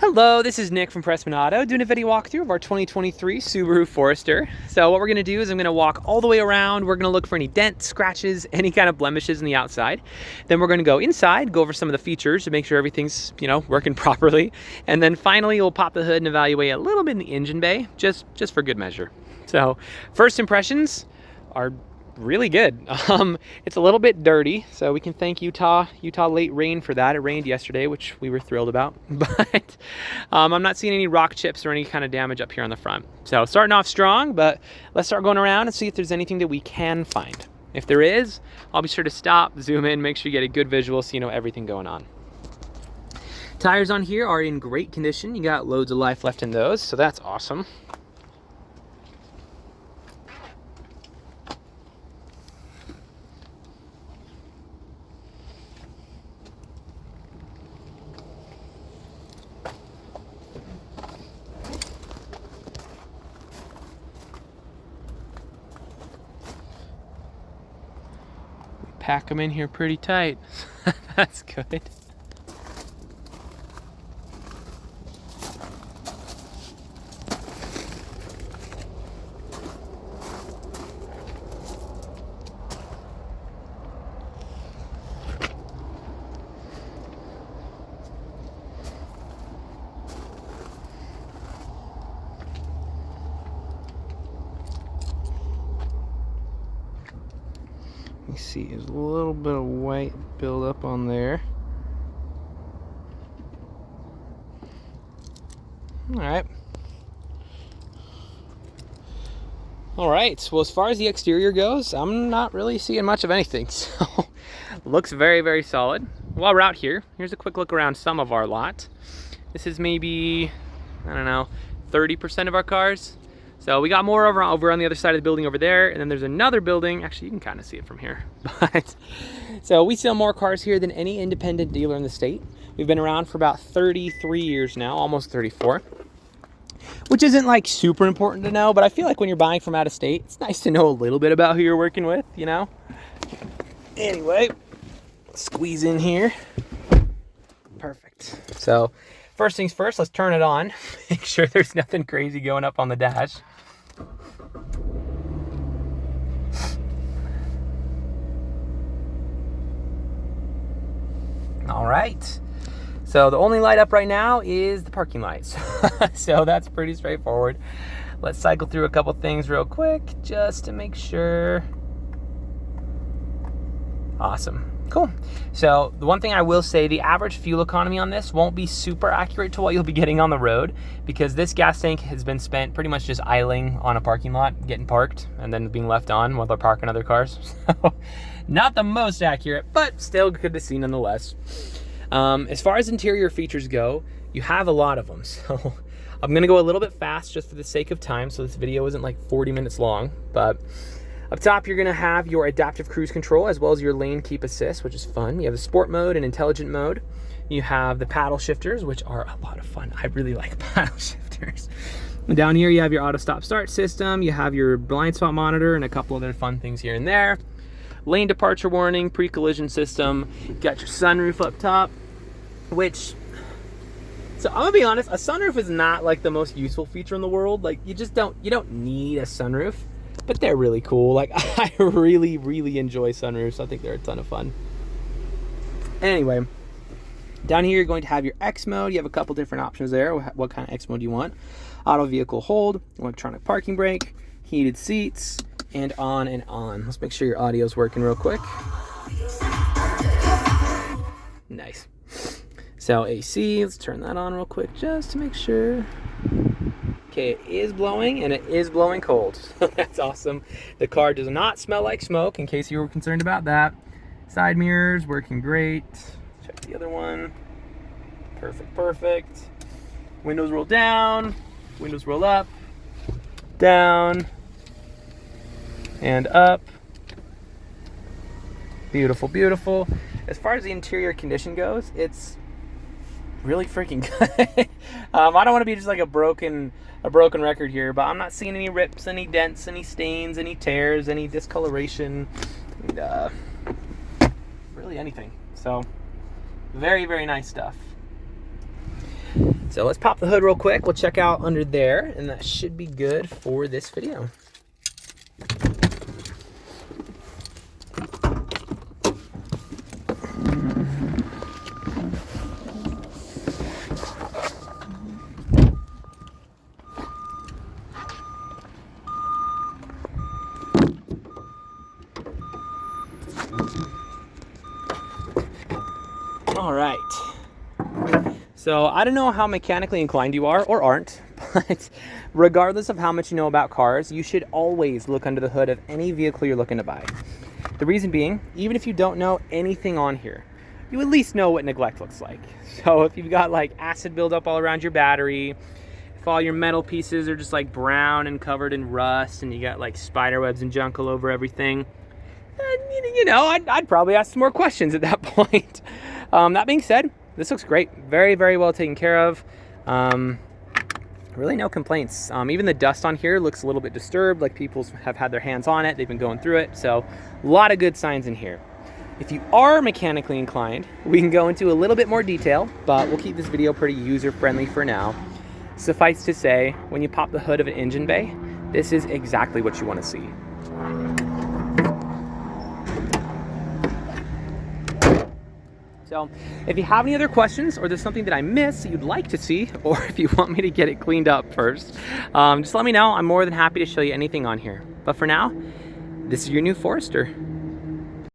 Hello, this is Nick from Prestman Auto doing a video walkthrough of our 2023 Subaru Forester. So what we're going to do is I'm going to walk all the way around. We're going to look for any dents, scratches, any kind of blemishes in the outside. Then we're going to go inside, go over some of the features to make sure everything's, working properly. And then finally we'll pop the hood and evaluate a little bit in the engine bay, just for good measure. So first impressions are really good. It's a little bit dirty, so we can thank Utah late rain for that. It rained yesterday, which we were thrilled about, but I'm not seeing any rock chips or any kind of damage up here on the front. So starting off strong, but let's start going around and see if there's anything that we can find. If there is, I'll be sure to stop, zoom in, make sure you get a good visual so you know everything going on. Tires on here are in great condition. You got loads of life left in those, so that's awesome. Pack them in here pretty tight. That's good. You see there's a little bit of white buildup on there. Alright, well, as far as the exterior goes, I'm not really seeing much of anything, so looks very, very solid. While we're out here, here's a quick look around some of our lot. This is maybe, 30% of our cars. So we got more over on the other side of the building over there, and then there's another building. Actually, you can kind of see it from here. But so we sell more cars here than any independent dealer in the state. We've been around for about 33 years now, almost 34. Which isn't like super important to know, but I feel like when you're buying from out of state, it's nice to know a little bit about who you're working with, Anyway, squeeze in here. Perfect. So first things first, let's turn it on. Make sure there's nothing crazy going up on the dash. All right. So the only light up right now is the parking lights. So that's pretty straightforward. Let's cycle through a couple things real quick just to make sure. Awesome. Cool. So the one thing I will say, the average fuel economy on this won't be super accurate to what you'll be getting on the road, because this gas tank has been spent pretty much just idling on a parking lot, getting parked, and then being left on while they're parking other cars. So not the most accurate, but still good to see nonetheless. As far as interior features go, you have a lot of them. So I'm going to go a little bit fast just for the sake of time, so this video isn't like 40 minutes long, but up top, you're going to have your adaptive cruise control as well as your lane keep assist, which is fun. You have the sport mode and intelligent mode. You have the paddle shifters, which are a lot of fun. I really like paddle shifters. And down here, you have your auto stop start system. You have your blind spot monitor and a couple other fun things here and there. Lane departure warning, pre-collision system. You got your sunroof up top, which, so I'm gonna be honest, a sunroof is not like the most useful feature in the world. Like you don't need a sunroof. But they're really cool. Like, I really, really enjoy sunroofs. I think they're a ton of fun. Anyway, down here you're going to have your X mode. You have a couple different options there. What kind of X mode do you want? Auto vehicle hold, electronic parking brake, heated seats, and on and on. Let's make sure your audio's working real quick. Nice. So AC, let's turn that on real quick just to make sure. Okay, it is blowing, and it is blowing cold. So that's awesome. The car does not smell like smoke, in case you were concerned about that. Side mirrors working great. Check the other one. Perfect, perfect. Windows roll down, windows roll up, down, and up. Beautiful, beautiful. As far as the interior condition goes, it's really freaking good. I don't want to be just like a broken record here, but I'm not seeing any rips, any dents, any stains, any tears, any discoloration, and, really anything. So very, very nice stuff. So let's pop the hood real quick. We'll check out under there, and that should be good for this video. All right. So I don't know how mechanically inclined you are or aren't, but regardless of how much you know about cars, you should always look under the hood of any vehicle you're looking to buy. The reason being, even if you don't know anything on here, you at least know what neglect looks like. So if you've got like acid buildup all around your battery, if all your metal pieces are just like brown and covered in rust, and you got like spider webs and junk all over everything, then, you know, I'd probably ask some more questions at that point. That being said, this looks great. Very, very well taken care of. Really no complaints. Even the dust on here looks a little bit disturbed, like people have had their hands on it. They've been going through it. So a lot of good signs in here. If you are mechanically inclined, we can go into a little bit more detail, but we'll keep this video pretty user-friendly for now. Suffice to say, when you pop the hood of an engine bay, this is exactly what you want to see. So if you have any other questions, or there's something that I missed that you'd like to see, or if you want me to get it cleaned up first, just let me know. I'm more than happy to show you anything on here. But for now, this is your new Forester.